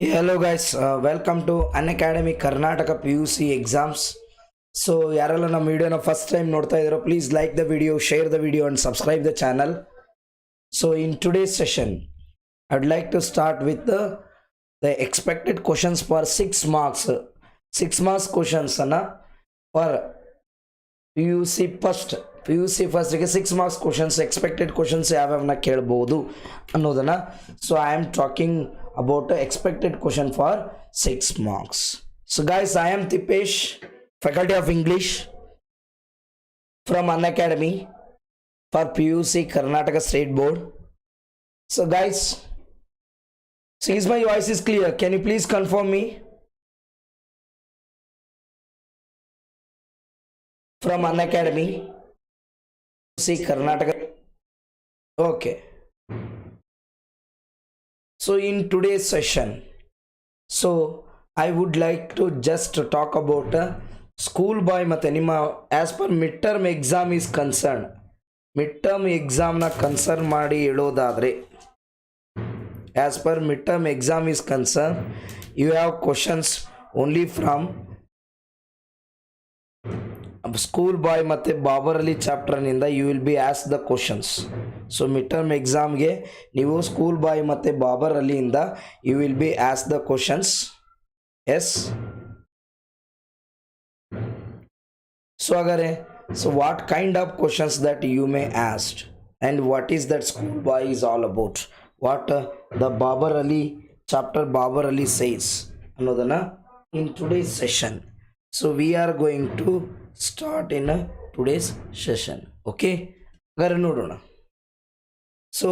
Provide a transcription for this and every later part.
Hello guys, welcome to Unacademy Karnataka PUC exams. So ಯಾರೆಲ್ಲ ನಮ್ಮ ವಿಡಿಯೋನ ಫಸ್ಟ್ ಟೈಮ್ ನೋಡ್ತಾ ಇದ್ದೀರೋ please like the video, share the video and subscribe the channel. So in today's session, I would like to start with the expected questions for 6 marks. 6 marks questions for PUC first ಗೆ 6 marks questions expected questions ಯಾವ್ಯಾವನ್ನ ಕೇಳಬಹುದು ಅನ್ನೋದನ್ನ. So I am talking about the expected question for 6 marks. So guys, I am Thippesha, faculty of English from Unacademy for PUC Karnataka State Board. So guys, since my voice is clear, can you please confirm me? From Unacademy PUC Karnataka. Okay. So in today's session, so I would like to just talk about school boy ಮತ್ತೆ ನಿಮ್ಮ as per midterm exam is concerned. midterm exam ನ concern ಮಾಡಿ ಹೇಳೋದಾದ್ರೆ, as per midterm exam is concerned, you have questions only from school boy ಮತ್ತೆ Babur Ali chapter ನಿಂದ you will be asked the questions. So midterm exam ಗೆ ನೀವು school boy ಮತ್ತೆ ಬಾಬರ್ ಅಲಿ ಇಂದ you will be asked the questions. Yes. So agare, so what kind of questions that you may ask, and what is that school boy is all about, what the Babar Ali chapter Babar Ali says ಅನ್ನೋದನ್ನ in today's session. So we are going to start in today's session. Okay, agare ನೋಡೋಣ. So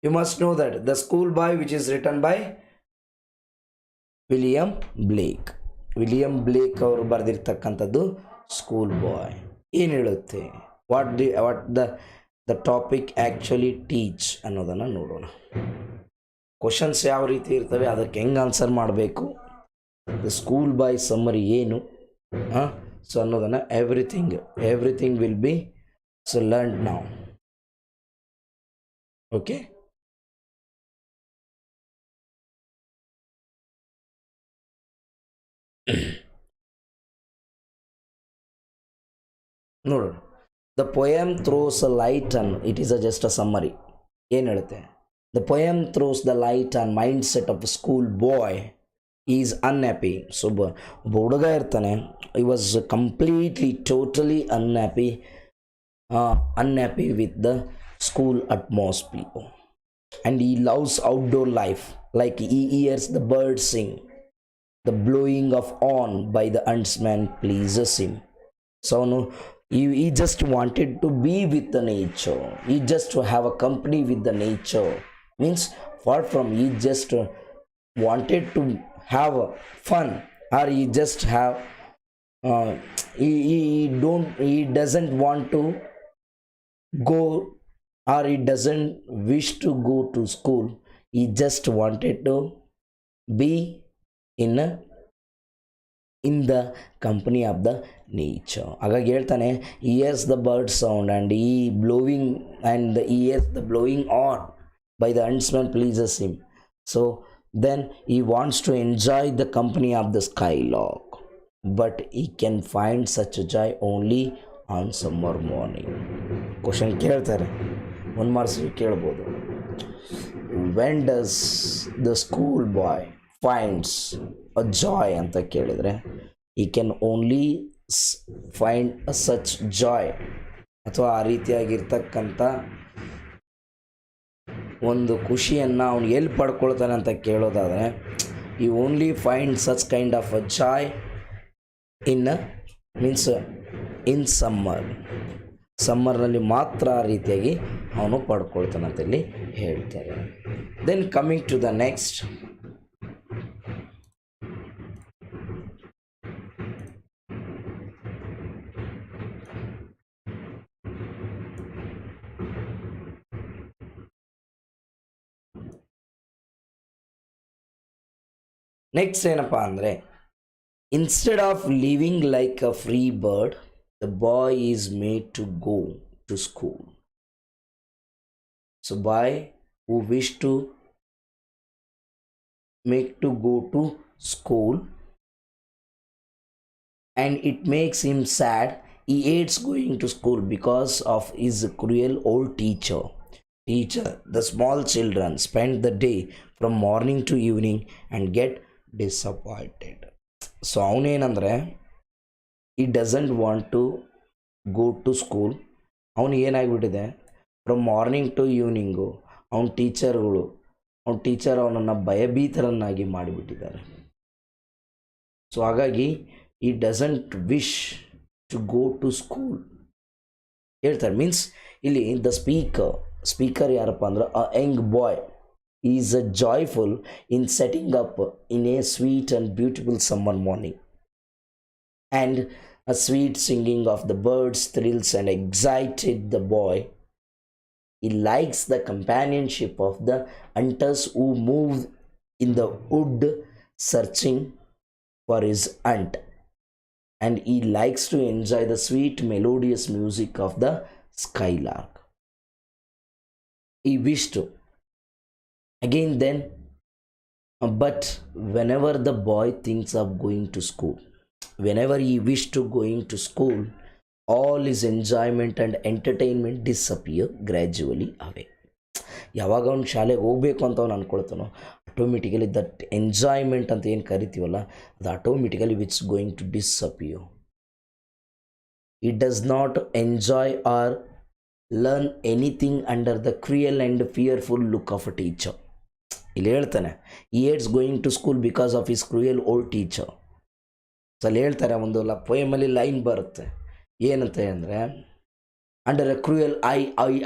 you must know that the school boy, which is written by William ಬ್ಲೇಕ್ ಅವರು ಬರೆದಿರ್ತಕ್ಕಂಥದ್ದು school boy ಏನು ಹೇಳುತ್ತೆ, what the topic actually teach ಅನ್ನೋದನ್ನು ನೋಡೋಣ. Questions ಯಾವ ರೀತಿ ಇರ್ತವೆ, ಅದಕ್ಕೆ ಹೆಂಗೆ ಆನ್ಸರ್ ಮಾಡಬೇಕು, ದ ಸ್ಕೂಲ್ ಬಾಯ್ ಸಮ್ಮರಿ ಏನು, ಸೊ ಅನ್ನೋದನ್ನು everything will be so learn ನಾವು. ಓಕೆ, ನೋಡೋಣ. The poem throws a light on, it is just a summary. ಏನು ಹೇಳುತ್ತೆ, the poem throws the light on mind set of school boy is unhappy. So ಒಬ್ಬ ಹುಡುಗ ಇರ್ತಾನೆ, I was completely totally unhappy with the school atmosphere, and he loves outdoor life, like he hears the birds sing, the blowing of horn by the huntsman pleases him. So no, he just wanted to be with the nature, he just to have a company with the nature, means apart from he just wanted to have fun, or he just have he doesn't want to go, or he doesn't wish to go to school, he just wanted to be in the company of the nature. ಹಾಗಾಗಿ ಹೇಳ್ತಾನೆ, he hears the bird sound and he hears the blowing horn by the huntsman pleases him. So then he wants to enjoy the company of the skylark, but he can find such a joy only on summer morning. Question ಕೇಳ್ತಾರೆ, 1 marks ಕೇಳ್ಬೋದು. when does the school boy finds a joy ಅಂತ ಕೇಳಿದರೆ, he can only find such joy, ಅಥವಾ ಆ ರೀತಿಯಾಗಿರ್ತಕ್ಕಂಥ ಒಂದು ಖುಷಿಯನ್ನು ಅವನು ಎಲ್ಲಿ ಪಡ್ಕೊಳ್ತಾನೆ ಅಂತ ಕೇಳೋದಾದರೆ, he only find such kind of a joy in ಸಮ್ಮರ್ನಲ್ಲಿ ಮಾತ್ರ ಆ ರೀತಿಯಾಗಿ ಅವನು ಪಡ್ಕೊಳ್ತಾನೆ ಅಂತ ಇಲ್ಲಿ ಹೇಳ್ತಾರೆ. Then coming to the next, ಏನಪ್ಪ ಅಂದರೆ, instead of living like a free bird, the boy is made to go to school. So boy who wish to make to go to school, and it makes him sad. He hates going to school because of his cruel old teacher. The small children spend the day from morning to evening and get disappointed. So ಅವನೇನಂದರೆ he doesn't want to go to school. ಅವನಿಗೆ ಏನಾಗ್ಬಿಟ್ಟಿದೆ, from morning to evening ಅವನ teacher ಅವನನ್ನು ಭಯಭೀತರನ್ನಾಗಿ ಮಾಡಿಬಿಟ್ಟಿದ್ದಾರೆ. So ಹಾಗಾಗಿ he doesn't wish to go to school ಹೇಳ್ತಾರೆ. Means ಇಲ್ಲಿ ದ ಸ್ಪೀಕರ್ ಯಾರಪ್ಪ ಅಂದ್ರೆ a young boy is a joyful in setting up in a sweet and beautiful summer morning, and a sweet singing of the birds thrills and excited the boy. He likes the companionship of the hunters who move in the wood searching for his hunt, and he likes to enjoy the sweet melodious music of the skylark. He wished to again then, but whenever the boy thinks of going to school, whenever he wished to going to school, all his enjoyment and entertainment disappear gradually away. ಯಾವಾಗ ಅವ್ನು ಶಾಲೆಗೆ ಹೋಗಬೇಕು ಅಂತ ಅವ್ನು ಅಂದ್ಕೊಳ್ತಾನೋ, automatically that enjoyment ಅಂತ ಏನು ಕರಿತೀವಲ್ಲ, ಅದು automatically which going to disappear. he does not enjoy or learn anything under the cruel and fearful look of a teacher. ಇಲ್ಲಿ ಹೇಳ್ತಾನೆ he hates going to school because of his cruel old teacher. So ಅಲ್ಲಿ ಹೇಳ್ತಾರೆ, ಒಂದು ಪೋಯಮಲ್ಲಿ line ಬರುತ್ತೆ, ಏನಂತ ಅಂದರೆ, under a cruel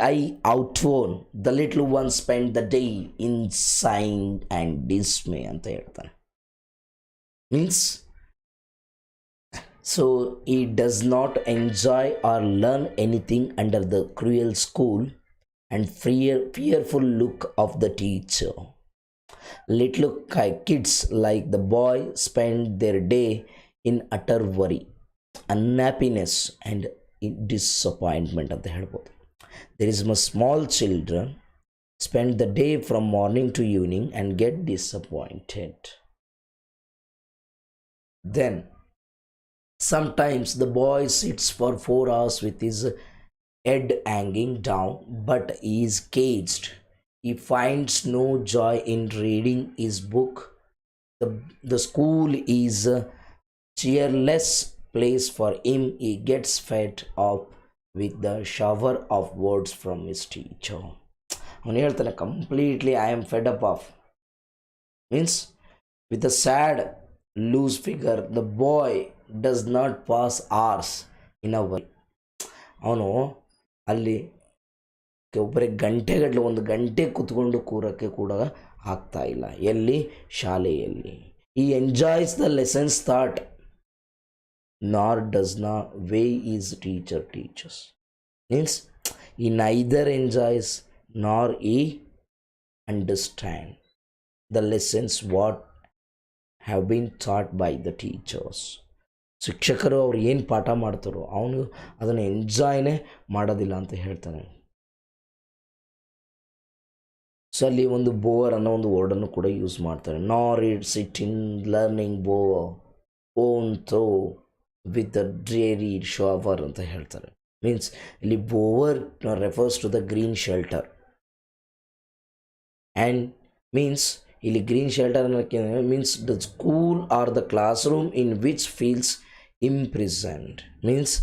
eye outworn the little one spend the day in sighing and dismay ಅಂತ ಹೇಳ್ತಾನೆ. Means so he does not enjoy or learn anything under the cruel school and fearful look of the teacher. Little kids like the boy spend their day in utter worry, unhappiness and disappointment ಅಂತ ಹೇಳ್ಬೋದು. There is my small children spend the day from morning to evening and get disappointed. Then sometimes the boy sits for 4 hours with his head hanging down, but he is caged. He finds no joy in reading his book. The school is a cheerless place for him. He gets fed up with the shower of words from his teacher. ಅವನು ಹೇಳ್ತಾನೆ, completely I am fed up of, means with a sad loose figure the boy does not pass hours in a way. ಅವನು ಅಲ್ಲಿ ಒಬ್ಬರೇ ಗಂಟೆಗಟ್ಟಲೆ 1 ಗಂಟೆ ಕೂತ್ಕೊಂಡು ಕೂರಕ್ಕೆ ಕೂಡ ಆಗ್ತಾ ಇಲ್ಲ, ಎಲ್ಲಿ, ಶಾಲೆಯಲ್ಲಿ. ಈ enjoys the lessons thought nor does not way his teacher teaches. Means he neither enjoys nor he understand the lessons what have been taught by the teachers. ಶಿಕ್ಷಕರು ಅವ್ರು ಏನು ಪಾಠ ಮಾಡ್ತಾರೋ ಅವನು ಅದನ್ನು ಎಂಜಾಯ್ನೇ ಮಾಡೋದಿಲ್ಲ ಅಂತ ಹೇಳ್ತಾನೆ. ಸೊ ಅಲ್ಲಿ ಒಂದು ಬೋರ್ ಅನ್ನೋ ಒಂದು ವರ್ಡನ್ನು ಕೂಡ ಯೂಸ್ ಮಾಡ್ತಾರೆ. Nor it's it in learning bower worn through with the dreary shower ಅಂತ ಹೇಳ್ತಾರೆ. ಮೀನ್ಸ್ ಇಲ್ಲಿ bower refers to the green shelter, and means ಇಲ್ಲಿ ಗ್ರೀನ್ ಶೆಲ್ಟರ್ ಅನ್ನೋಕ್ಕೆ means the school or the classroom in which feels imprisoned. Means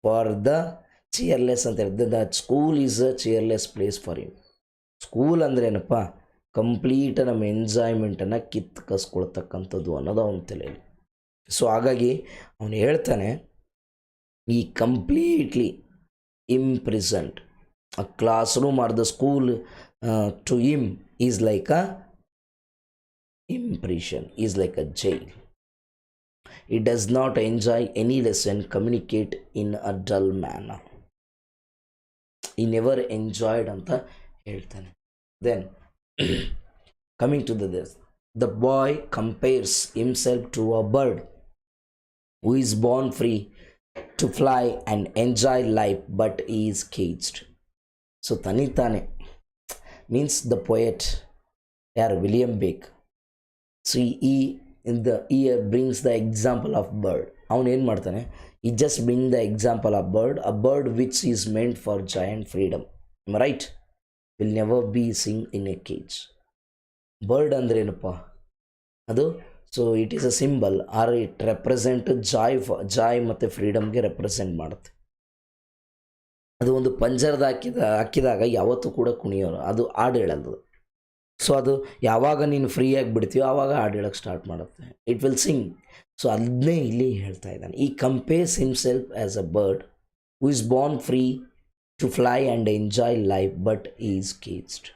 for the cheerless ಅಂತ ಹೇಳಿದೆ, the school is a cheerless place for him. School ಅಂದರೆ ಏನಪ್ಪ, complete ನಮ್ಮ ಎಂಜಾಯ್ಮೆಂಟನ್ನು ಕಸ್ಕೊಳ್ತಕ್ಕಂಥದ್ದು ಅನ್ನೋದು ಅವನ ತಲೆಯಲ್ಲಿ. ಸೊ ಹಾಗಾಗಿ ಅವನು ಹೇಳ್ತಾನೆ, he completely imprisoned a classroom or the school to him is like a impression, is like a jail. he does not enjoy any lesson, communicate in a dull manner. he never enjoyed ಅಂತ ಹೇಳ್ತಾನೆ. Then coming to this, the boy compares himself to a bird who is born free to fly and enjoy life, but he is caged. So tanitane means the poet ಯಾರು? William Blake. So he in the year brings the example of bird. ಅವನು ಏನು ಮಾಡ್ತಾನೆ? He just bring the example of bird, a bird which is meant for joy and freedom, right, will never be sing in a cage. Bird ಅಂದ್ರೆ ಏನಪ್ಪ ಅದು? So it is a symbol or it represent joy ಮತ್ತು ಫ್ರೀಡಮ್ಗೆ represent ಮಾಡುತ್ತೆ. ಅದು ಒಂದು ಪಂಜರದ ಹಾಕಿದಾಗ ಯಾವತ್ತೂ ಕೂಡ ಕುಣಿಯೋರು, ಅದು ಹಾಡು ಹೇಳೋದು. ಸೊ ಅದು ಯಾವಾಗ ನೀನು ಫ್ರೀಯಾಗಿ ಬಿಡ್ತೀಯೋ ಆವಾಗ ಹಾಡು ಹೇಳೋಕ್ಕೆ ಸ್ಟಾರ್ಟ್ ಮಾಡುತ್ತೆ, ಇಟ್ ವಿಲ್ ಸಿಂಗ್. ಸೊ ಅದನ್ನೇ ಇಲ್ಲಿ ಹೇಳ್ತಾ ಇದ್ದಾನೆ. He compares himself as a bird who is born free to fly and enjoy life but is caged.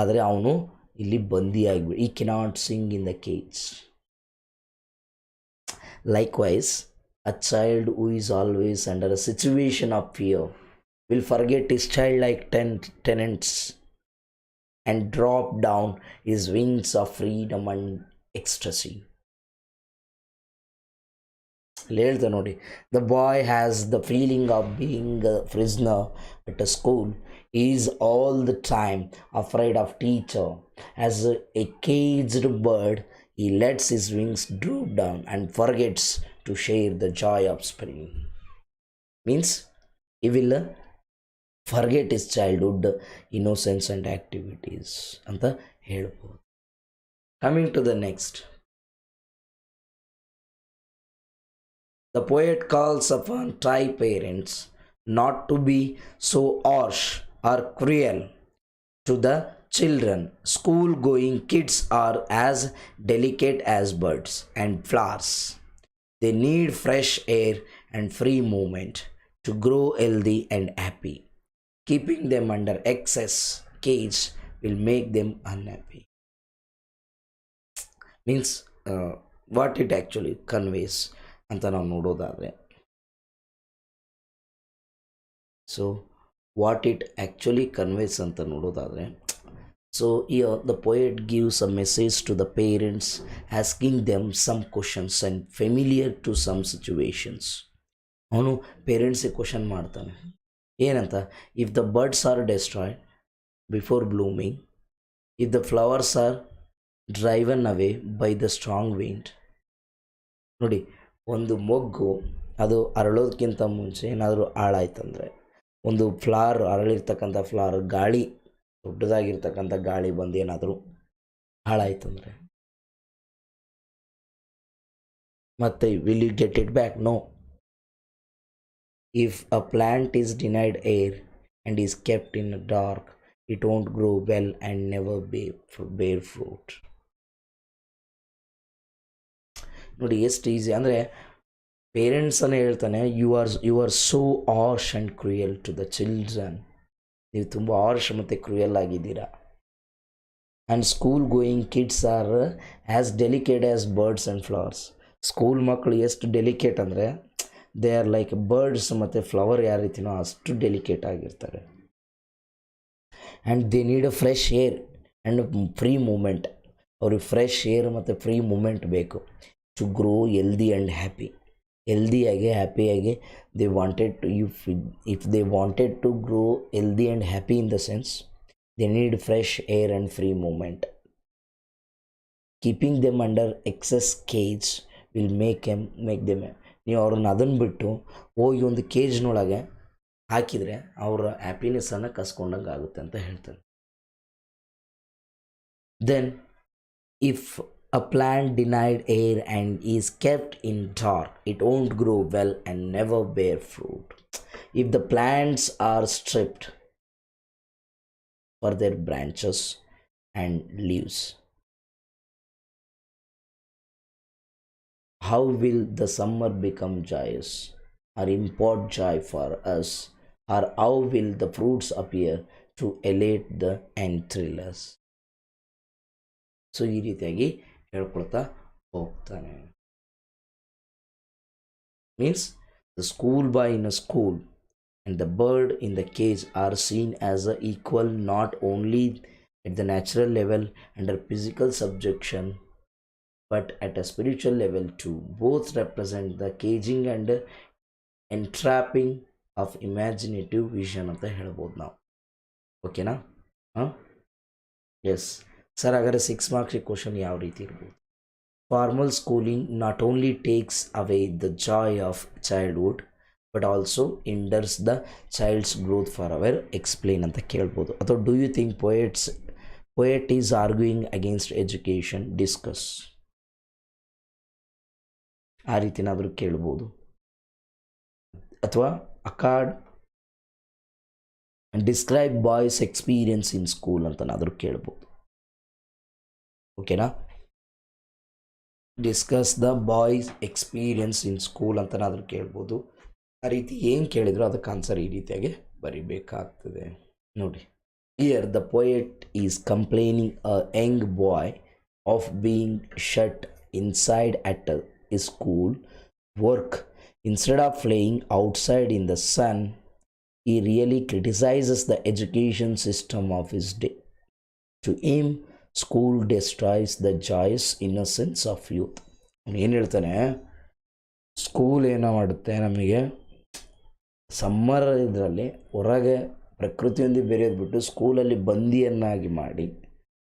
ಆದರೆ ಅವನು ಇಲ್ಲಿ ಬಂದಿಯಾಗಿಬಿಡಿ, he cannot sing in the cage. Likewise a child who is always under a situation of fear will forget his childlike tenets and drop down his wings of freedom and ecstasy. ಹೇಳ್ತಾ ನೋಡಿ, the boy has the feeling of being a prisoner at a school. He is all the time afraid of teacher. As a caged bird, he lets his wings droop down and forgets to share the joy of spring. Means he will forget his childhood innocence and activities ಅಂತ ಹೇಳ್ಬೋದು. Coming to the next, the poet calls upon Thai parents not to be so harsh or cruel to the children. School going kids are as delicate as birds and flowers. They need fresh air and free movement to grow healthy and happy. Keeping them under excess cage will make them unhappy. Means what it actually conveys ಅಂತ ನಾವು ನೋಡೋದಾದರೆ, so what it actually conveys ಅಂತ ನೋಡೋದಾದರೆ, so here the poet gives a message to the parents, asking them some questions and familiar to some situations. ಅವನು ಪೇರೆಂಟ್ಸಿಗೆ question ಮಾಡ್ತಾನೆ, ಏನಂತ? If the birds are destroyed before blooming, if the flowers are driven away by the strong wind. ನೋಡಿ, ಒಂದು ಮೊಗ್ಗು ಅದು ಅರಳೋದಕ್ಕಿಂತ ಮುಂಚೆ ಏನಾದರೂ ಹಾಳಾಯ್ತಂದರೆ, ಒಂದು ಫ್ಲವರ್ ಅರಳಿರ್ತಕ್ಕಂಥ ಫ್ಲವರ್ ಗಾಳಿ, ದೊಡ್ಡದಾಗಿರ್ತಕ್ಕಂಥ ಗಾಳಿ ಬಂದು ಏನಾದರೂ ಹಾಳಾಯ್ತಂದರೆ ಮತ್ತೆ will you get it back? No. If a plant is denied air and is kept in dark, it won't grow well and never bear fruit. ನೋಡಿ ಎಷ್ಟು ಈಸಿ ಅಂದರೆ, ಪೇರೆಂಟ್ಸನ್ನು ಹೇಳ್ತಾನೆ, you are so harsh and cruel to the children. ನೀವು ತುಂಬ harsh ಮತ್ತು cruel ಆಗಿದ್ದೀರಾ. And school going kids are as delicate as birds and flowers. School ಮಕ್ಕಳು ಎಷ್ಟು ಡೆಲಿಕೇಟ್ ಅಂದರೆ, ದೇ ಆರ್ ಲೈಕ್ ಬರ್ಡ್ಸ್ ಮತ್ತು ಫ್ಲವರ್ ಯಾವ ರೀತಿನೋ ಅಷ್ಟು ಡೆಲಿಕೇಟ್ ಆಗಿರ್ತಾರೆ. And they need a fresh air and free movement. ಅವ್ರಿಗೆ ಫ್ರೆಶ್ ಏರ್ ಮತ್ತು ಫ್ರೀ ಮೂಮೆಂಟ್ ಬೇಕು to grow healthy and happy. ಹೆಲ್ದಿಯಾಗಿ ಹ್ಯಾಪಿಯಾಗಿ they wanted to, if they wanted to grow healthy and happy in the sense they need fresh air and free movement. Keeping them under excess cage will make them. ನೀವು ಅವ್ರನ್ನ ಅದನ್ನು ಬಿಟ್ಟು ಹೋಗಿ ಒಂದು ಕೇಜ್ನೊಳಗೆ ಹಾಕಿದರೆ ಅವರ ಹ್ಯಾಪಿನೆಸ್ಸನ್ನು ಕಸ್ಕೊಂಡಂಗೆ ಆಗುತ್ತೆ ಅಂತ ಹೇಳ್ತಾರೆ. Then if a plant denied air and is kept in dark, it won't grow well and never bear fruit. If the plants are stripped for their branches and leaves, how will the summer become joyous or import joy for us? Or how will the fruits appear to elate the and thrill us? So ಈ ರೀತಿಯಾಗಿ ಹೇಳ್ಕೊಳ್ತಾ ಹೋಗ್ತಾನೆ. Means the school bye in a school and the bird in the cage are seen as a equal, not only at the natural level under physical subjection but at a spiritual level too. Both represent the caging and entrapping of imaginative vision ಅಂತ ಹೇಳ್ಬೋದು ನಾವು. ಓಕೆನಾ? ಹಾಂ yes sir. ಹಾಗಾದರೆ 6 marks question ಯಾವ ರೀತಿ ಇರ್ಬೋದು? Formal schooling not only takes away the joy of childhood but also hinders the child's growth forever. Explain ಅಂತ ಕೇಳ್ಬೋದು. ಅಥವಾ do you think poet is arguing against education? Discuss. ಆ ರೀತಿನಾದರೂ ಕೇಳ್ಬೋದು. ಅಥವಾ accord describe boys experience in school ಅಂತನಾದರೂ ಕೇಳ್ಬೋದು. ಓಕೆನಾ? Discuss the boys experience in school ಅಂತನಾದರೂ ಕೇಳ್ಬೋದು. ಆ ರೀತಿ ಏನು ಕೇಳಿದ್ರು ಅದಕ್ಕೆ ಆನ್ಸರ್ ಈ ರೀತಿಯಾಗಿ ಬರಿಬೇಕಾಗ್ತದೆ. ನೋಡಿ, here the poet is complaining a young boy of being shut inside at a school work instead of playing outside in the sun. he really criticizes the education system of his day. To him, school destroys the joyous innocence of youth. ಏನು ಹೇಳ್ತಾನೆ, school ಏನೋ ಮಾಡುತ್ತೆ ನಮಗೆ summer ಇದರಲ್ಲಿ ಹೊರಗೆ ಪ್ರಕೃತಿಯೊಂದಿಗೆ ಬೆರೆಯೋದು ಬಿಟ್ಟು ಸ್ಕೂಲಲ್ಲಿ ಬಂದಿಯನ್ನಾಗಿ ಮಾಡಿ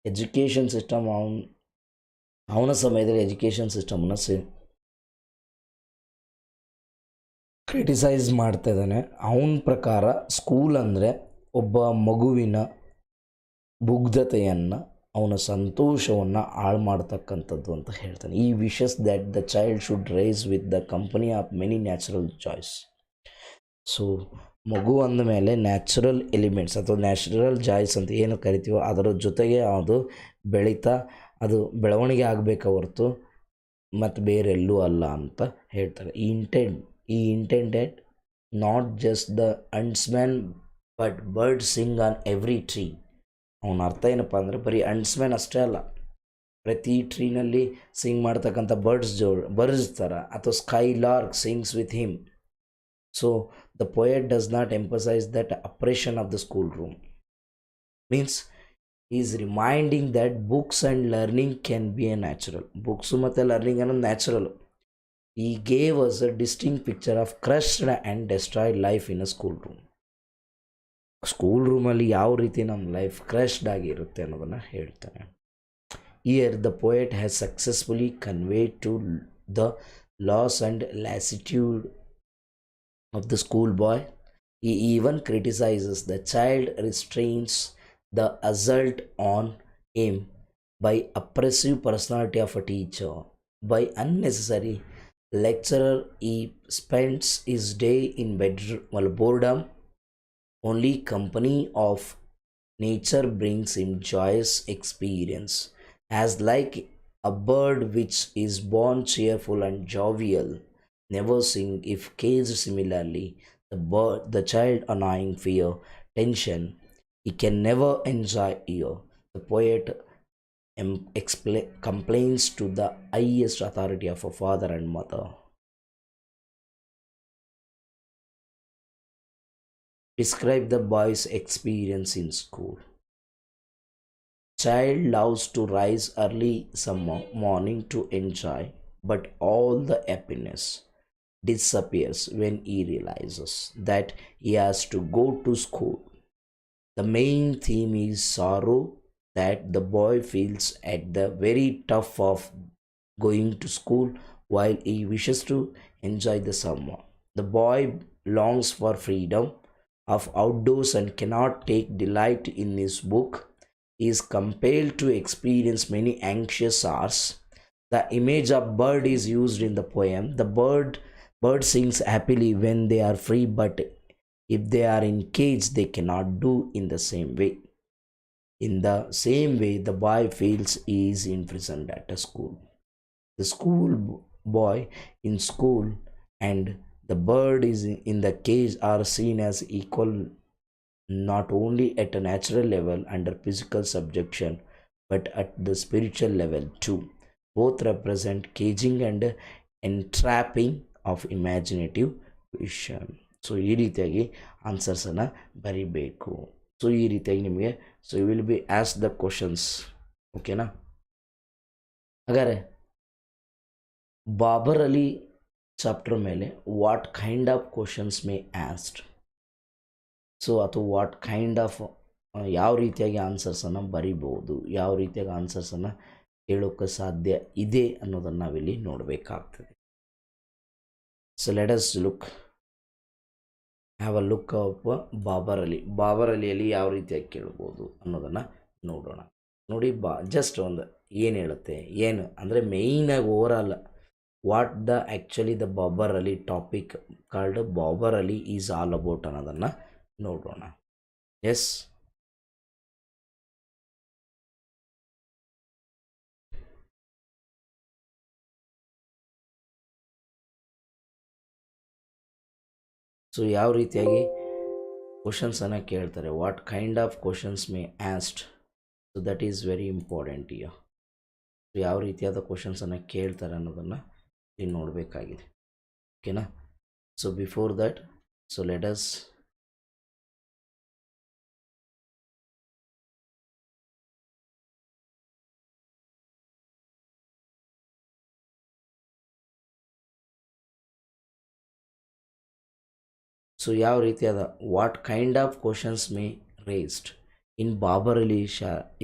ಎಜುಕೇಷನ್ ಸಿಸ್ಟಮ್ ಅವನ ಸಮಯದಲ್ಲಿ ಎಜುಕೇಷನ್ ಸಿಸ್ಟಮನ್ನು ಕ್ರಿಟಿಸೈಸ್ ಮಾಡ್ತಾ ಇದ್ದಾನೆ. ಅವನ ಪ್ರಕಾರ ಸ್ಕೂಲ್ ಅಂದರೆ ಒಬ್ಬ ಮಗುವಿನ ಮುಗ್ಧತೆಯನ್ನು, ಅವನ ಸಂತೋಷವನ್ನು ಹಾಳು ಮಾಡ್ತಕ್ಕಂಥದ್ದು ಅಂತ ಹೇಳ್ತಾನೆ. He wishes that the child should rise with the company of many natural joys. So ಮಗು ಅಂದಮೇಲೆ ನ್ಯಾಚುರಲ್ ಎಲಿಮೆಂಟ್ಸ್ ಅಥವಾ ನ್ಯಾಚುರಲ್ ಜಾಯ್ಸ್ ಅಂತ ಏನು ಕರಿತೀವೋ ಅದರ ಜೊತೆಗೆ ಅದು ಬೆಳೀತಾ ಅದು ಬೆಳವಣಿಗೆ ಆಗಬೇಕ ಹೊರತು ಮತ್ತು ಬೇರೆಲ್ಲೂ ಅಲ್ಲ ಅಂತ ಹೇಳ್ತಾರೆ. He intended not just the huntsman but birds sing on every tree. ಅವನ ಅರ್ಥ ಏನಪ್ಪ ಅಂದರೆ ಬರೀ ಹಂಟ್ಸ್ಮ್ಯಾನ್ ಅಷ್ಟೇ ಅಲ್ಲ, ಪ್ರತಿ ಟ್ರೀನಲ್ಲಿ ಸಿಂಗ್ ಮಾಡ್ತಕ್ಕಂಥ ಬರ್ಡ್ಸ್ ಥರ, ಅಥವಾ skylark sings with him. So the poet does not emphasize that oppression of the school room. Means is reminding that books and learning can be a natural. Books ಮತ್ತು ಲರ್ನಿಂಗ್ ಅನ್ನೋದು natural. He gave us a distinct picture of crushed and destroyed life in a school room. School ರೂಮಲ್ಲಿ ಯಾವ ರೀತಿ ನಮ್ಮ life crushed ಆಗಿರುತ್ತೆ ಅನ್ನೋದನ್ನು ಹೇಳ್ತಾನೆ. Here the poet has successfully conveyed to the loss and lassitude of the school boy. He even criticizes the child restrains the assault on him by oppressive personality of a teacher, by unnecessary lecturer. He spends his day in boredom. Only company of nature brings him joyous experience. As like a bird which is born cheerful and jovial, never sing if caged. Similarly, the child annoying fear, tension, he can never enjoy here. The poet complains to the highest authority of a father and mother. Describe the boy's experience in school. Child loves to rise early some morning to enjoy, but all the happiness disappears when he realizes that he has to go to school. The main theme is sorrow that the boy feels at the very tough of going to school while he wishes to enjoy the summer. The boy longs for freedom of outdoors and cannot take delight in his book. He is compelled to experience many anxious hours. The image of bird is used in the poem. The bird sings happily when they are free, but if they are in cage they cannot do in the same way. In the same way, the boy feels he is imprisoned at a school. The school boy in school and the bird is in the cage are seen as equal, not only at a natural level under physical subjection, but at the spiritual level too. Both represent caging and entrapping of imaginative vision. So ಈ ರೀತಿಯಾಗಿ ಆನ್ಸರ್ಸನ್ನು ಬರಿಬೇಕು. So ಈ ರೀತಿಯಾಗಿ ನಿಮಗೆ so you will be ask the questions. ಓಕೆನಾ? ಹಾಗಾದರೆ Babar Ali chapter ಮೇಲೆ what kind of questions may asked, so ಅಥವಾ ವಾಟ್ ಕೈಂಡ್ ಆಫ್ ಯಾವ ರೀತಿಯಾಗಿ ಆನ್ಸರ್ಸನ್ನು ಬರಿಬೋದು, ಯಾವ ರೀತಿಯಾಗಿ ಆನ್ಸರ್ಸನ್ನು ಹೇಳೋಕ್ಕೆ ಸಾಧ್ಯ ಇದೆ ಅನ್ನೋದನ್ನು ನಾವಿಲ್ಲಿ ನೋಡಬೇಕಾಗ್ತದೆ. So let us have a look of Babar Ali. Babar ಅಲಿಯಲ್ಲಿ ಯಾವ ರೀತಿಯಾಗಿ ಕೇಳ್ಬೋದು ಅನ್ನೋದನ್ನು ನೋಡೋಣ. ನೋಡಿ, ಜಸ್ಟ್ ಒಂದು ಏನು ಹೇಳುತ್ತೆ, ಏನು ಅಂದರೆ ಮೇಯ್ನಾಗಿ overall what the actually the Babar Ali topic called Babar Ali is all about ಅನ್ನೋದನ್ನು ನೋಡೋಣ. ಎಸ್, ಸೊ ಯಾವ ರೀತಿಯಾಗಿ ಕ್ವಶನ್ಸನ್ನು ಕೇಳ್ತಾರೆ, what kind of questions may asked, so that is very important. ಯಾವ ರೀತಿಯಾದ ಕ್ವಶನ್ಸನ್ನು ಕೇಳ್ತಾರೆ ಅನ್ನೋದನ್ನು ಇಲ್ಲಿ ನೋಡಬೇಕಾಗಿದೆ. ಓಕೆನಾ? So before that, so let us so ಯಾವ ರೀತಿಯಾದ what kind of questions may raised in Babar Ali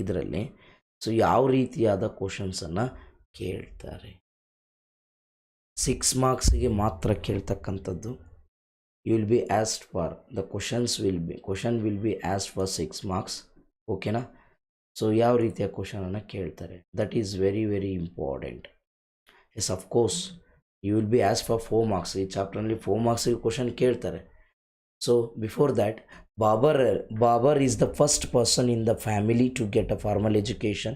ಇದರಲ್ಲಿ ಸೊ ಯಾವ ರೀತಿಯಾದ ಕ್ವಶನ್ಸನ್ನು ಕೇಳ್ತಾರೆ. 6 ಮಾರ್ಕ್ಸಿಗೆ ಮಾತ್ರ ಕೇಳ್ತಕ್ಕಂಥದ್ದು. You will be asked for the question will be asked for 6 marks. ಓಕೆನಾ? ಸೊ ಯಾವ ರೀತಿಯ ಕ್ವಶನನ್ನು ಕೇಳ್ತಾರೆ, that is very very important. Yes, of course you will be asked for 4 marks. ಈ ಚಾಪ್ಟರ್ನಲ್ಲಿ 4 ಮಾರ್ಕ್ಸಿಗೆ ಕ್ವಶನ್ ಕೇಳ್ತಾರೆ. So before that, Babar is the first person in the family to get a formal education.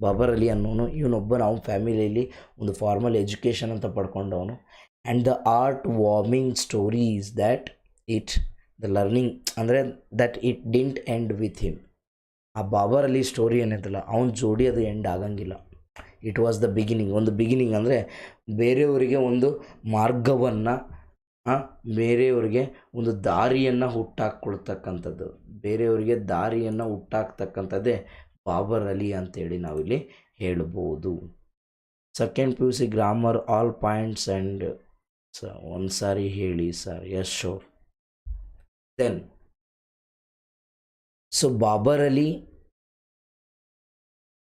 Babar Ali ಅನ್ನೋನು ಇವನೊಬ್ಬ ನಾವು ಫ್ಯಾಮಿಲಿಯಲ್ಲಿ ಒಂದು ಫಾರ್ಮಲ್ ಎಜುಕೇಷನ್ ಅಂತ ಪಡ್ಕೊಂಡವನು. And the heartwarming story is that the learning ಅಂದರೆ that it didn't end with him. ಆ Babar Ali story ಏನಿದಲ್ಲ ಅವನ ಜೋಡಿ ಅದು ಎಂಡ್ ಆಗಂಗಿಲ್ಲ. It was the beginning. ಒಂದು ಬಿಗಿನಿಂಗ್ ಅಂದರೆ ಬೇರೆಯವರಿಗೆ ಒಂದು ಮಾರ್ಗವನ್ನು, ಬೇರೆಯವರಿಗೆ ಒಂದು ದಾರಿಯನ್ನು ಹುಟ್ಟಾಕ್ಕೊಳ್ತಕ್ಕಂಥದ್ದು, ಬೇರೆಯವರಿಗೆ ದಾರಿಯನ್ನು ಹುಟ್ಟಾಕ್ತಕ್ಕಂಥದ್ದೇ ಬಾಬರ್ ಅಲಿ ಅಂತೇಳಿ ನಾವಿಲ್ಲಿ ಹೇಳ್ಬೋದು. Second PUC grammar all points and ಒಂದು ಸಾರಿ ಹೇಳಿ sir. Yes sure. Then so Babar Ali,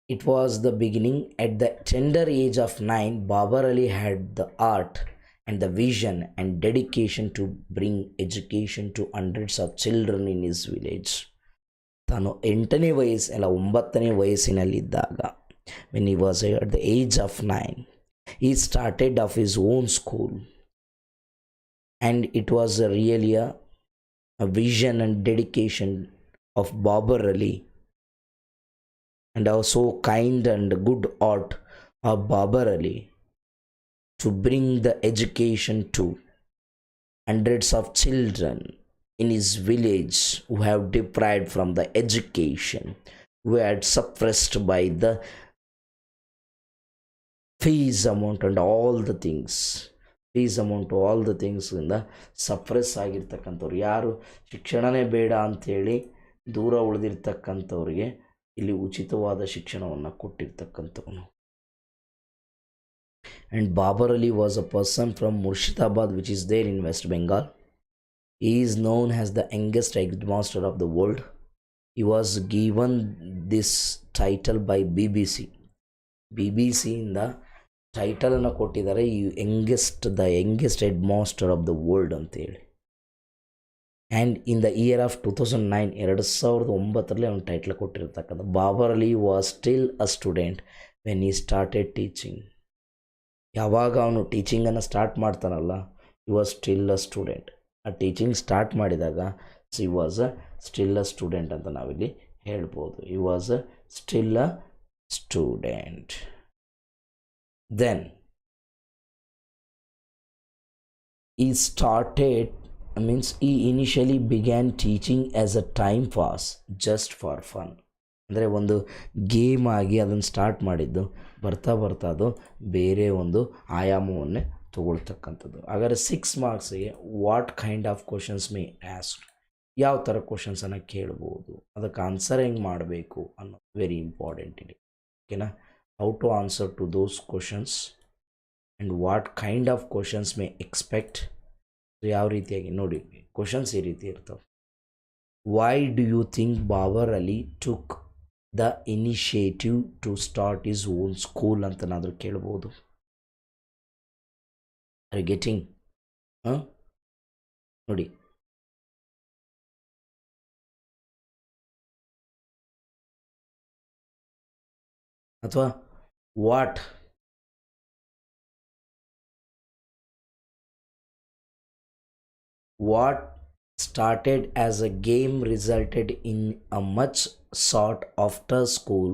it was the beginning. At the tender age of 9, Babar Ali had the art and the vision and dedication to bring education to hundreds of children in his village. ತಾನು 8ನೇ ವಯಸ್ಸಿನಲ್ಲಿದ್ದಾಗ, when he was at the age of 9, he started off his own school, and it was really a vision and dedication of Babar Ali and also kind and good art of Babar Ali to bring the education to hundreds of children in his village who have deprived from the education, who had suppressed by the fees amount and all the things ಇಂದ suppress ಆಗಿರ್ತಕ್ಕಂಥವ್ರು, ಯಾರು ಶಿಕ್ಷಣನೇ ಬೇಡ ಅಂಥೇಳಿ ದೂರ ಉಳಿದಿರ್ತಕ್ಕಂಥವ್ರಿಗೆ ಇಲ್ಲಿ ಉಚಿತವಾದ ಶಿಕ್ಷಣವನ್ನು ಕೊಟ್ಟಿರ್ತಕ್ಕಂಥವನು. And Babar Ali was a person from Murshidabad, which is there in West Bengal. He is known as the youngest headmaster of the world. He was given this title by BBC. BBC ಇಂದ ಟೈಟಲನ್ನು ಕೊಟ್ಟಿದ್ದಾರೆ, the youngest headmaster of the world ಅಂತೇಳಿ. And in the year of 2009, 2009 ಅವನು title ಕೊಟ್ಟಿರ್ತಕ್ಕಂಥ. Babar Ali was still a student when he started teaching. ಯಾವಾಗ ಅವನು ಟೀಚಿಂಗನ್ನು start ಮಾಡ್ತಾನಲ್ಲ, he was still a student. ಆ ಟೀಚಿಂಗ್ ಸ್ಟಾರ್ಟ್ ಮಾಡಿದಾಗ he was still a student ಅಂತ ನಾವಿಲ್ಲಿ ಹೇಳ್ಬೋದು. He was still a student. Then he started he initially began teaching as a time pass, just for fun. ಅಂದರೆ ಒಂದು game ಆಗಿ ಅದನ್ನು start ಮಾಡಿದ್ದು, ಬರ್ತಾ ಅದು ಬೇರೆ ಒಂದು ಆಯಾಮವನ್ನೇ ತಗೊಳ್ತಕ್ಕಂಥದ್ದು. ಹಾಗಾದರೆ 6 ಮಾರ್ಕ್ಸಿಗೆ what kind of questions may ask, ಯಾವ ಥರ ಕ್ವಶನ್ಸನ್ನು ಕೇಳ್ಬೋದು, ಅದಕ್ಕೆ ಆನ್ಸರ್ ಹೆಂಗೆ ಮಾಡಬೇಕು ಅನ್ನೋದು ವೆರಿ ಇಂಪಾರ್ಟೆಂಟ್ ಇಲ್ಲಿ. ಓಕೆನಾ? How to answer to those questions and what kind of questions may expect. ಯಾವ ರೀತಿಯಾಗಿ ನೋಡಿ, ಕ್ವಶನ್ಸ್ ಈ ರೀತಿ ಇರ್ತವೆ. Why do you think Babar Ali took the initiative to start his own school ಅಂತನಾದರೂ ಕೇಳ್ಬೋದು. Are you getting? ನೋಡಿ, ಅಥವಾ what started as a game resulted in a much sought after school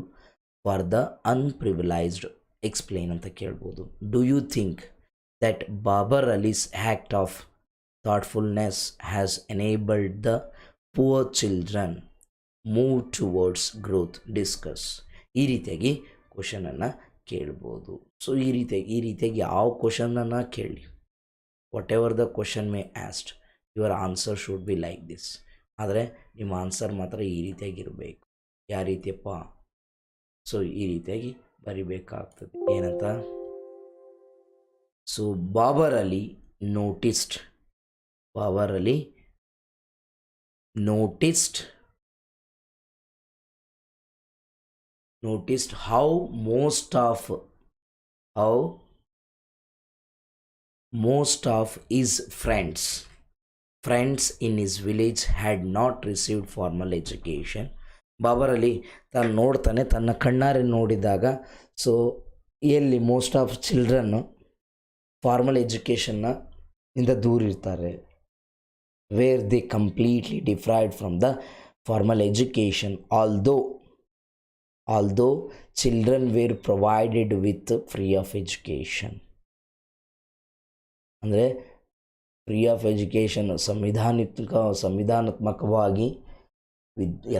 for the unprivileged. Explain ಅಂತ ಕೇಳ್ಬೋದು. Do you think that Babar Ali's act of thoughtfulness has enabled the poor children move towards growth? Discuss. ಈ ರೀತಿಯಾಗಿ ಕ್ವಶನನ್ನು ಕೇಳ್ಬೋದು. So ಈ ರೀತಿಯಾಗಿ ಯಾವ ಕ್ವಶನನ್ನು ಕೇಳಿ, what ever the question May asked, your answer should be like this. ಆದರೆ ನಿಮ್ಮ ಆನ್ಸರ್ ಮಾತ್ರ ಈ ರೀತಿಯಾಗಿರಬೇಕು. ಯಾವ ರೀತಿಯಪ್ಪ? ಸೊ ಈ ರೀತಿಯಾಗಿ ಬರಿಬೇಕಾಗ್ತದೆ. ಏನಂತ? So Babar Ali noticed how most of his friends in his village had not received formal education. Babar Ali ತಾನು ನೋಡ್ತಾನೆ, ತನ್ನ ಕಣ್ಣಾರೆ ನೋಡಿದಾಗ, ಸೊ ಎಲ್ಲಿ ಮೋಸ್ಟ್ ಆಫ್ ಚಿಲ್ಡ್ರನ್ನು ಫಾರ್ಮಲ್ ಎಜುಕೇಷನ್ನ ಇಂದ ದೂರ ಇರ್ತಾರೆ. Where they completely deprived from the formal education although children were provided with free of education. ಅಂದರೆ ಫ್ರೀ ಆಫ್ ಎಜುಕೇಷನ್ ಸಂವಿಧಾನಾತ್ಮಕವಾಗಿ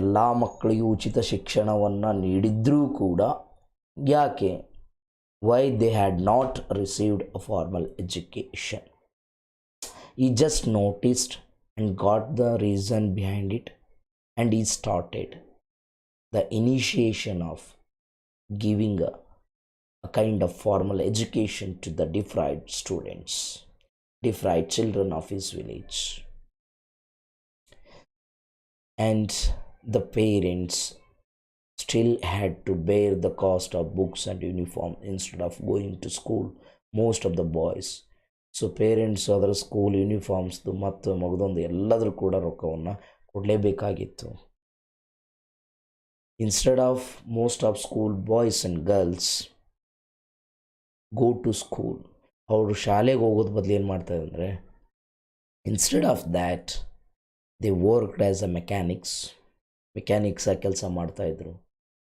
ಎಲ್ಲ ಮಕ್ಕಳಿಗೂ ಉಚಿತ ಶಿಕ್ಷಣವನ್ನು ನೀಡಿದ್ರೂ ಕೂಡ ಯಾಕೆ? Why they had not received a formal education. He just noticed and got the reason behind it and he started the initiation of giving a kind of formal education to the deprived children of his village. And the parents still had to bear the cost of books and uniform instead of going to school, most of the boys. So parents ಅದರ school ಯೂನಿಫಾರ್ಮ್ಸ್ದು ಮತ್ತು ಮಗದೊಂದು ಎಲ್ಲದರೂ ಕೂಡ ರೊಕ್ಕವನ್ನು ಕೊಡಲೇಬೇಕಾಗಿತ್ತು. Instead of most of school boys and girls go to school, ಅವರು ಶಾಲೆಗೆ ಹೋಗೋದು ಬದಲು ಏನು ಮಾಡ್ತಾರೆ ಅಂದರೆ, instead of that they worked as a ಮೆಕ್ಯಾನಿಕ್ಸಾಗಿ ಕೆಲಸ ಮಾಡ್ತಾಯಿದ್ರು.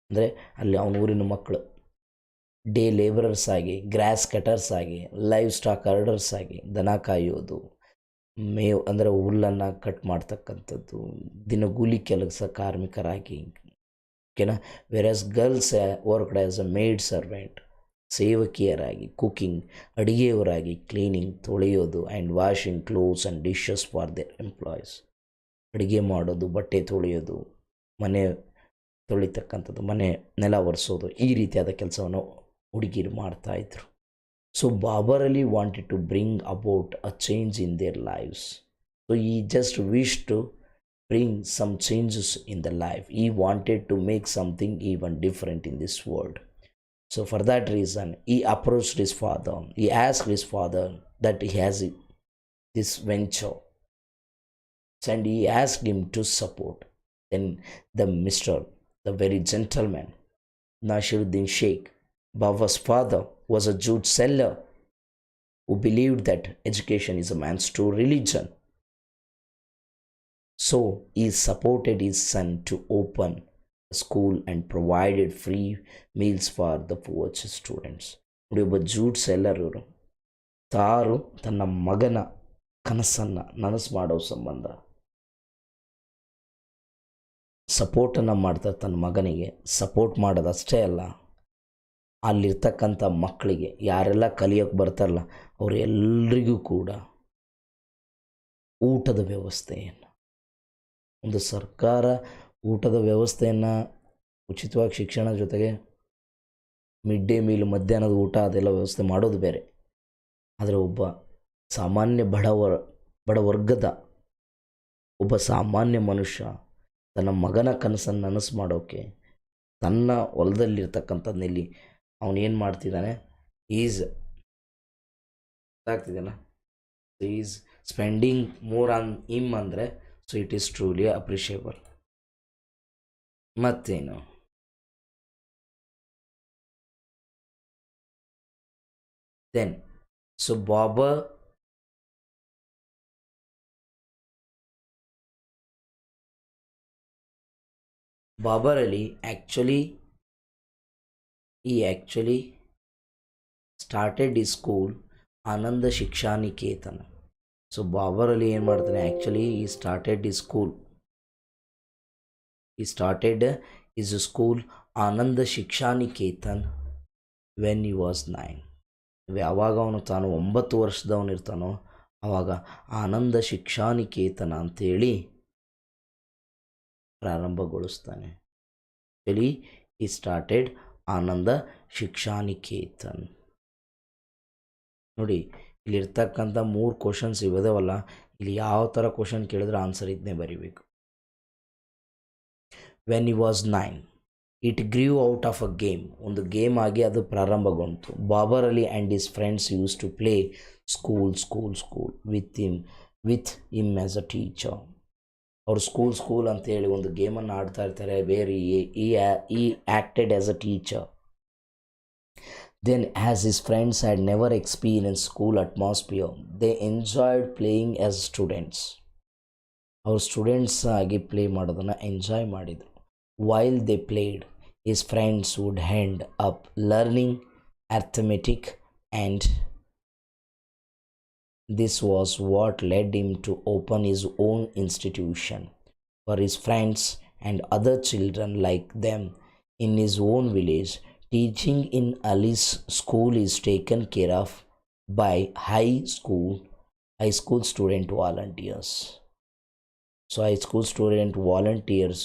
ಅಂದರೆ ಅಲ್ಲಿ ಅವನ ಊರಿನ ಮಕ್ಕಳು ಡೇ ಲೇಬರರ್ಸ್ ಆಗಿ, ಗ್ರಾಸ್ ಕಟರ್ಸ್ ಆಗಿ, ಲೈವ್ ಸ್ಟಾಕ್ ಹರ್ಡರ್ಸ್ ಆಗಿ, ದನ ಕಾಯೋದು, ಮೇವು ಅಂದರೆ ಹುಲ್ಲನ್ನು ಕಟ್ ಮಾಡ್ತಕ್ಕಂಥದ್ದು, ದಿನಗೂಲಿ ಕೆಲಸ ಕಾರ್ಮಿಕರಾಗಿ, ಓಕೆನಾ. Whereas girls worked as a maid servant, ಸೇವಕಿಯರಾಗಿ, ಕುಕಿಂಗ್, ಅಡುಗೆಯವರಾಗಿ, ಕ್ಲೀನಿಂಗ್, ತೊಳೆಯೋದು, and washing clothes and dishes for their employees. ಅಡುಗೆ ಮಾಡೋದು, ಬಟ್ಟೆ ತೊಳೆಯೋದು, ಮನೆ ತೊಳಿತಕ್ಕಂಥದ್ದು, ಮನೆ ನೆಲ ಒರೆಸೋದು, ಈ ರೀತಿಯಾದ ಕೆಲಸವನ್ನು ಹುಡುಗಿರು ಮಾಡ್ತಾಯಿದ್ರು. So Babar Ali wanted to bring about a change in their lives. So he just wish to bring some changes in the life. He wanted to make something even different in this world. So for that reason, he approached his father. He asked his father that he has this venture, and he asked him to support. Then the very gentleman, Nasiruddin Sheikh, Baba's father, was a jute seller who believed that education is a man's true religion. So he supported his son to open a school and provided free meals for the poor students. ನೋಡಿ, ಒಬ್ಬ jute seller ಇವರು ತನ್ನ ಮಗನ ಕನಸನ್ನು ನನಸು ಮಾಡೋ ಸಂಬಂಧ ಸಪೋರ್ಟನ್ನು ಮಾಡ್ತಾರೆ. ತನ್ನ ಮಗನಿಗೆ ಸಪೋರ್ಟ್ ಮಾಡೋದಷ್ಟೇ ಅಲ್ಲ, ಅಲ್ಲಿರ್ತಕ್ಕಂಥ ಮಕ್ಕಳಿಗೆ ಯಾರೆಲ್ಲ ಕಲಿಯೋಕ್ಕೆ ಬರ್ತಾರಲ್ಲ ಅವರೆಲ್ಲರಿಗೂ ಕೂಡ ಊಟದ ವ್ಯವಸ್ಥೆಯನ್ನು, ಒಂದು ಸರ್ಕಾರ ಊಟದ ವ್ಯವಸ್ಥೆಯನ್ನು, ಉಚಿತವಾಗಿ ಶಿಕ್ಷಣ ಜೊತೆಗೆ ಮಿಡ್ ಡೇ ಮೀಲ್, ಮಧ್ಯಾಹ್ನದ ಊಟ ಅದೆಲ್ಲ ವ್ಯವಸ್ಥೆ ಮಾಡೋದು ಬೇರೆ. ಆದರೆ ಒಬ್ಬ ಸಾಮಾನ್ಯ ಬಡವರ್ಗದ ಒಬ್ಬ ಸಾಮಾನ್ಯ ಮನುಷ್ಯ ತನ್ನ ಮಗನ ಕನಸನ್ನು ನನಸು ಮಾಡೋಕ್ಕೆ ತನ್ನ ಹೊಲದಲ್ಲಿರ್ತಕ್ಕಂಥದ್ನಲ್ಲಿ ಅವನೇನು ಮಾಡ್ತಿದ್ದಾನೆ, ಈಸ್ ಆಗ್ತಿದ್ದಾನೆ, is spending more on him ಅಂದರೆ so it is truly appreciable. ಮತ್ತೇನು, then so Babar Ali actually started his school Ananda Shiksha Niketana. So Babar Ali ಏನು ಮಾಡ್ತಾನೆ, actually he started his school Ananda Shiksha Niketan when he was 9. ಯಾವಾಗ ಅವನು ತಾನು 9 ವರ್ಷದವನಿರ್ತಾನೋ ಆವಾಗ ಆನಂದ ಶಿಕ್ಷಾನಿಕೇತನ ಅಂತೇಳಿ ಪ್ರಾರಂಭಗೊಳಿಸ್ತಾನೆ. Actually ಈ started ಆನಂದ ಶಿಕ್ಷಾನಿಕೇತನ್. ನೋಡಿ ಇಲ್ಲಿರ್ತಕ್ಕಂಥ 3 ಕ್ವಶನ್ಸ್ ಇರೋದವಲ್ಲ, ಇಲ್ಲಿ ಯಾವ ಥರ ಕ್ವಶನ್ ಕೇಳಿದ್ರೆ ಆನ್ಸರ್ ಇದನ್ನೇ ಬರೀಬೇಕು. When he was 9 it grew out of a game. ಒಂದು ಗೇಮ್ ಆಗಿ ಅದು ಪ್ರಾರಂಭಗೊಂಡಿತು. Babar Ali and his friends use to play school with him as a teacher. ಅವರು ಸ್ಕೂಲ್ ಅಂತೇಳಿ ಒಂದು ಗೇಮನ್ನು ಆಡ್ತಾ ಇರ್ತಾರೆ. Where he acted as a teacher. Then as his friends had never experience school atmosphere, they enjoyed playing as students. ಅವರು students ಆಗಿ play ಮಾಡೋದನ್ನು enjoy ಮಾಡಿದರು. While they played, his friends would end up learning arithmetic, and this was what led him to open his own institution for his friends and other children like them in his own village. Teaching in Ali's school is taken care of by high school student volunteers. So high school student volunteers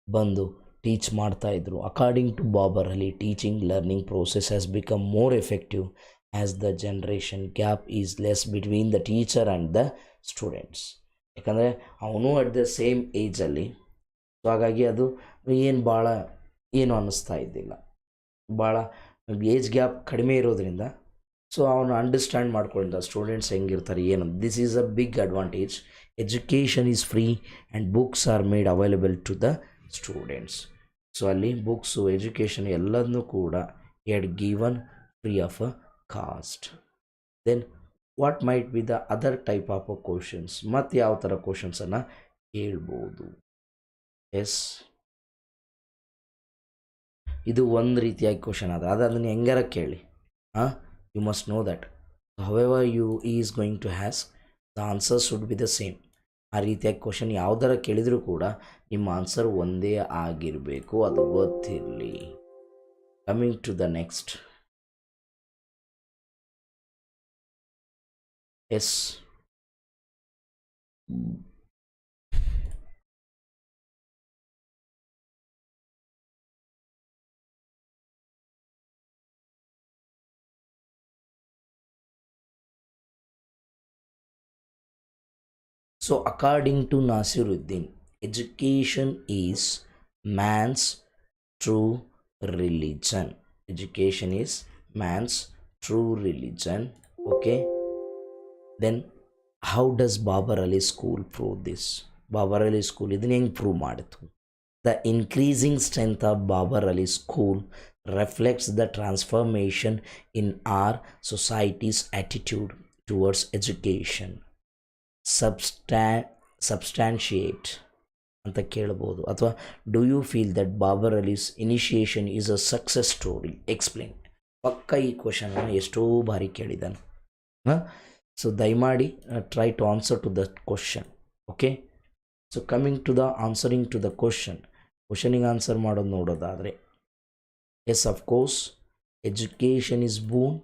ಬಂದು teach ಮಾಡ್ತಾಯಿದ್ರು. According to Babar Ali, teaching learning process has become more effective as the generation gap is less between the teacher and the students. ಯಾಕಂದರೆ ಅವನು at the same ಏಜಲ್ಲಿ, so ಹಾಗಾಗಿ ಅದು ಏನು ಅನ್ನಿಸ್ತಾ ಇದ್ದಿಲ್ಲ. ಭಾಳ ಏಜ್ ಗ್ಯಾಪ್ ಕಡಿಮೆ ಇರೋದ್ರಿಂದ ಸೊ ಅವನು ಅಂಡರ್ಸ್ಟ್ಯಾಂಡ್ ಮಾಡ್ಕೊಂಡಿದ್ದ ಸ್ಟೂಡೆಂಟ್ಸ್ ಹೆಂಗಿರ್ತಾರೆ ಏನು. This is a big advantage. Education is free and books are made available to the students. So ಅಲ್ಲಿ ಬುಕ್ಸು, ಎಜುಕೇಷನ್ ಎಲ್ಲದನ್ನೂ ಕೂಡ ಎಡ್ given free of a cost. Then what might be the other type of a questions, ಮತ್ತು ಯಾವ ಥರ ಕ್ವಶನ್ಸನ್ನು ಕೇಳ್ಬೋದು. S, ಇದು ಒಂದು ರೀತಿಯಾಗಿ ಕ್ವಶನ್ ಆದರೆ ಅದನ್ನು ಹೆಂಗಾರ ಕೇಳಿ, you must know that however you is going to has the answer should be the same. ಆ ರೀತಿಯಾಗಿ ಕ್ವಶನ್ ಯಾವುದರ ಕೇಳಿದರೂ ಕೂಡ ನಿಮ್ಮ ಆನ್ಸರ್ ಒಂದೇ ಆಗಿರಬೇಕು, ಅದು ಗೊತ್ತಿರಲಿ. Coming to the next. Yes, so according to Nasiruddin, education is man's true religion. Education is man's true religion. Okay, then how does Babar Ali school prove this? Babar Ali school ಇದನ್ನ ಹೆಂಗೆ prove ಮಾಡಿತು? The increasing strength of Babar Ali school reflects the transformation in our society's attitude towards education. Substantiate ಅಂತ ಕೇಳ್ಬೋದು. ಅಥವಾ do you feel that Babar Ali's initiation is a success story? Explain. ಪಕ್ಕ ಈ ಕ್ವಶನನ್ನು ಎಷ್ಟೋ ಬಾರಿ ಕೇಳಿದ್ದಾನೆ. ಸೊ ದಯಮಾಡಿ try to answer to the question. Okay, so coming to the answering to the ಕ್ವಶನಿಗೆ ಆನ್ಸರ್ ಮಾಡೋದು ನೋಡೋದಾದರೆ, yes of course education is boon.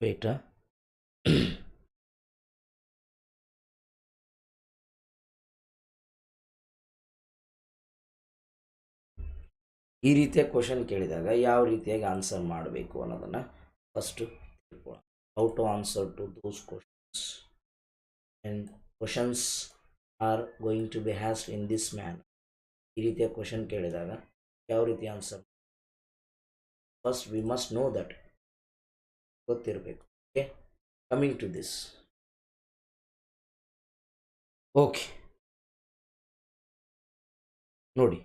wait. ಈ ರೀತಿಯ ಕ್ವಶನ್ ಕೇಳಿದಾಗ ಯಾವ ರೀತಿಯಾಗಿ ಆನ್ಸರ್ ಮಾಡಬೇಕು ಅನ್ನೋದನ್ನು ಫಸ್ಟು ತಿಳ್ಕೊಳ್ಳೋಣ. How to answer to those questions and questions are going to be asked in this man. ಈ ರೀತಿಯ ಕ್ವಶನ್ ಕೇಳಿದಾಗ ಯಾವ ರೀತಿ answer first we must know that ಗೊತ್ತಿರಬೇಕು. Okay, coming to this. Okay ನೋಡಿ,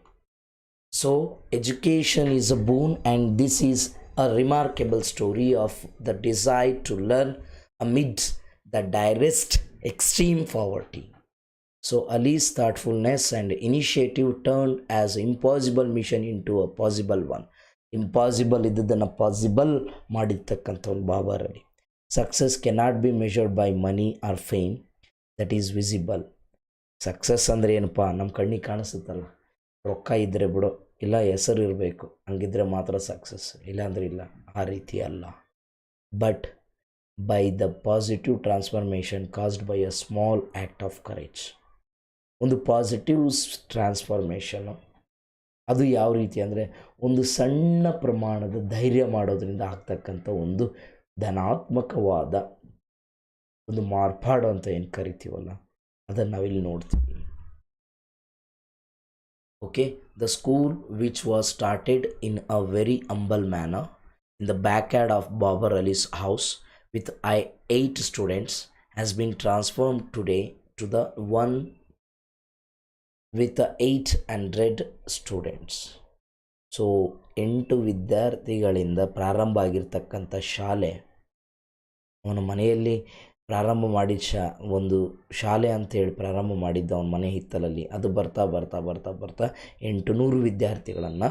so education is a boon, and this is a remarkable story of the desire to learn amid the direst extreme poverty. So Ali's thoughtfulness and initiative turned as impossible mission into a possible one. Impossible ಇದ್ದದನ್ನು possible ಮಾಡಿರ್ತಕ್ಕಂಥವ್ನು Babar Ali. Success cannot be measured by money or fame that is visible. Success ಅಂದರೆ ಏನಪ್ಪ, ನಮ್ಮ ಕಣ್ಣಿಗೆ ಕಾಣಿಸುತ್ತಲ್ಲ, ರೊಕ್ಕ ಇದ್ದರೆ ಬಿಡೋ, ಇಲ್ಲ ಹೆಸರು ಇರಬೇಕು, ಹಂಗಿದ್ರೆ ಮಾತ್ರ ಸಕ್ಸಸ್, ಇಲ್ಲಾಂದ್ರೆ ಇಲ್ಲ, ಆ ರೀತಿ ಅಲ್ಲ. But by the positive transformation caused by a small act of courage. ಒಂದು ಪಾಸಿಟಿವ್ ಟ್ರಾನ್ಸ್ಫಾರ್ಮೇಷನು ಅದು ಯಾವ ರೀತಿ ಅಂದರೆ ಒಂದು ಸಣ್ಣ ಪ್ರಮಾಣದ ಧೈರ್ಯ ಮಾಡೋದ್ರಿಂದ ಆಗ್ತಕ್ಕಂಥ ಒಂದು ಧನಾತ್ಮಕವಾದ ಒಂದು ಮಾರ್ಪಾಡು ಅಂತ ಏನು ಕರಿತೀವಲ್ಲ, ಅದನ್ನು ನಾವಿಲ್ಲಿ ನೋಡ್ತೀವಿ. Okay, the school, which was started in a very humble manner in the backyard of Babar Ali's house with 8 students, has been transformed today to the one with the 800 students. So 8 ವಿದ್ಯಾರ್ಥಿಗಳಿಂದ ಪ್ರಾರಂಭ ಆಗಿರ್ತಕ್ಕಂಥ ಶಾಲೆ, ಅವನ ಮನೆಯಲ್ಲಿ ಪ್ರಾರಂಭ ಮಾಡಿದ ಒಂದು ಶಾಲೆ ಅಂತೇಳಿ ಪ್ರಾರಂಭ ಮಾಡಿದ್ದ ಅವನ ಮನೆ ಹಿತ್ತಲಲ್ಲಿ, ಅದು ಬರ್ತಾ ಬರ್ತಾ ಬರ್ತಾ ಬರ್ತಾ 800 ವಿದ್ಯಾರ್ಥಿಗಳನ್ನು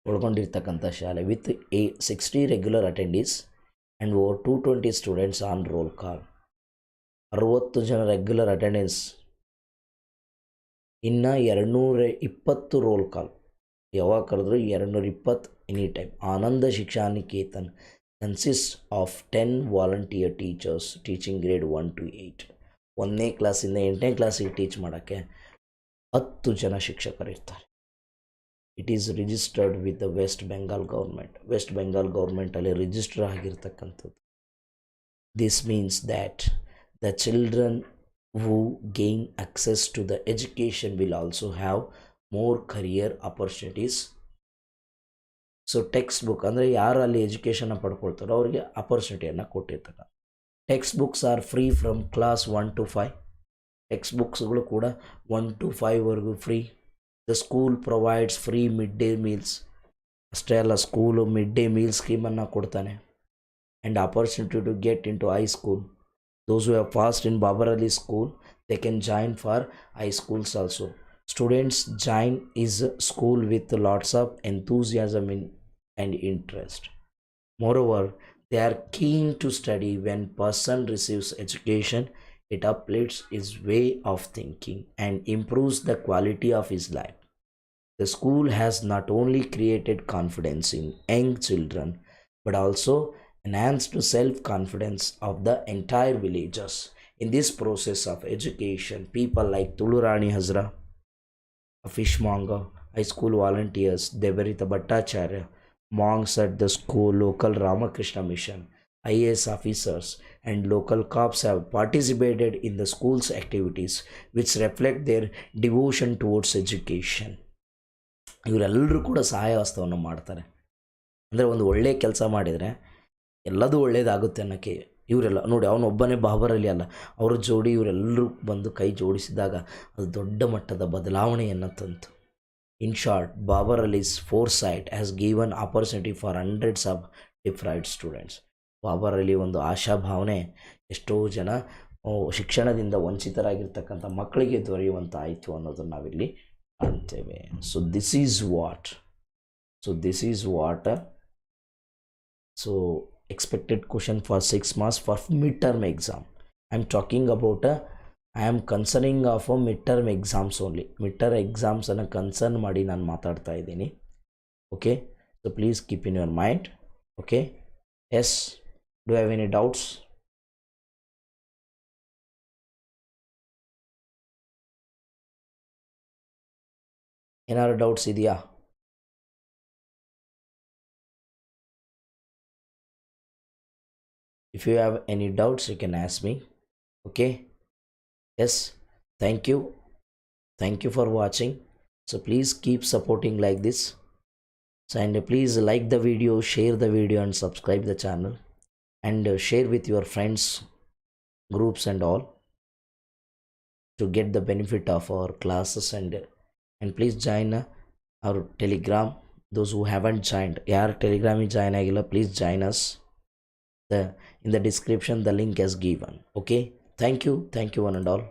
ಒಳಗೊಂಡಿರ್ತಕ್ಕಂಥ ಶಾಲೆ with 60 regular attendees and over 220 students on roll call. 60 ಜನ ರೆಗ್ಯುಲರ್ ಅಟೆಂಡೆನ್ಸ್, ಇನ್ನು 220 ರೋಲ್ ಕಾಲ್, ಯಾವಾಗ ಕರೆದ್ರು 220 any time. Ananda Shiksha Niketan consists of 10 volunteer teachers teaching grade 1 to 8. 1ನೇ ಕ್ಲಾಸಿಂದ 8ನೇ ಕ್ಲಾಸಿಗೆ ಟೀಚ್ ಮಾಡೋಕ್ಕೆ 10 ಜನ ಶಿಕ್ಷಕರಿರ್ತಾರೆ. It is registered with the West Bengal government. West Bengal ಗೌರ್ಮೆಂಟಲ್ಲಿ ರಿಜಿಸ್ಟರ್ ಆಗಿರ್ತಕ್ಕಂಥದ್ದು. This means that the children who gain access to the education will also have more career opportunities. So text book ಅಂದರೆ ಯಾರು ಅಲ್ಲಿ ಎಜುಕೇಷನ್ನ ಪಡ್ಕೊಳ್ತಾರೋ ಅವರಿಗೆ ಅಪರ್ಚುನಿಟಿಯನ್ನು ಕೊಟ್ಟಿರ್ತಾರೆ. Text books are free from class 1 to 5. Text ಬುಕ್ಸ್ಗಳು ಕೂಡ 1 to 5ವರೆಗೂ free. The school provides free mid day meals. ಅಷ್ಟೇ ಅಲ್ಲ, ಸ್ಕೂಲು ಮಿಡ್ ಡೇ ಮೀಲ್ ಸ್ಕೀಮನ್ನು ಕೊಡ್ತಾನೆ. And opportunity to get into high school. Those who have passed in Babar Ali school, they can join for high schools also. Students join his school with lots of enthusiasm and interest. Moreover, they are keen to study. When person receives education, it uplifts his way of thinking and improves the quality of his life. The school has not only created confidence in young children, but also enhanced self-confidence of the entire villagers. In this process of education, people like Tulurani Hazra, a fishmonger, high school volunteers, Devarita Bhattacharya, monks at the school, local Ramakrishna mission, IAS officers, and local cops have participated in the school's activities, which reflect their devotion towards education. ಇವರೆಲ್ಲರೂ ಕೂಡ ಸಹಾಯ ಹಸ್ತವನ್ನು ಮಾಡ್ತಾರೆ. ಅಂದರೆ ಒಂದು ಒಳ್ಳೆಯ ಕೆಲಸ ಮಾಡಿದರೆ ಎಲ್ಲದೂ ಒಳ್ಳೆಯದಾಗುತ್ತೆ ಅನ್ನೋಕ್ಕೆ ಇವರೆಲ್ಲ ನೋಡಿ. ಅವನೊಬ್ಬನೇ ಬಾಬರಲ್ಲಿ ಅಲ್ಲ, ಅವರ ಜೋಡಿ ಇವರೆಲ್ಲರೂ ಬಂದು ಕೈ ಜೋಡಿಸಿದಾಗ ಅದು ದೊಡ್ಡ ಮಟ್ಟದ ಬದಲಾವಣೆಯನ್ನು ತಂತು. In short, Babar Ali's foresight has given opportunity for hundreds of deprived students. Babar Ali ಒಂದು ಆಶಾಭಾವನೆ ಎಷ್ಟೋ ಜನ ಶಿಕ್ಷಣದಿಂದ ವಂಚಿತರಾಗಿರ್ತಕ್ಕಂಥ ಮಕ್ಕಳಿಗೆ ದೊರೆಯುವಂತಾಯಿತು ಅನ್ನೋದನ್ನು ನಾವಿಲ್ಲಿ ಕಾಣ್ತೇವೆ. So this is what so expected question for 6 marks for midterm exam. I am concerning of a midterm exams only. midterm exams ಅನ್ನು ಕನ್ಸರ್ನ್ ಮಾಡಿ ನಾನು ಮಾತಾಡ್ತಾ ಇದ್ದೀನಿ. Okay, so please keep in your mind. Okay, yes Do you have any doubts? ಏನಾದ್ರು doubts ಇದೆಯಾ? If you have any doubts, you can ask me. Okay? Yes. Thank you. Thank you for watching. So please keep supporting like this. So, and please like the video, share the video, and subscribe the channel, and share with your friends, groups, and all, to get the benefit of our classes. And please join our Telegram. Those who haven't joined, ಯಾರು ಟೆಲಿಗ್ರಾಮಿಗೆ join ಆಗಿಲ್ಲ, please join us. In the description the link is given. Okay, thank you one and all.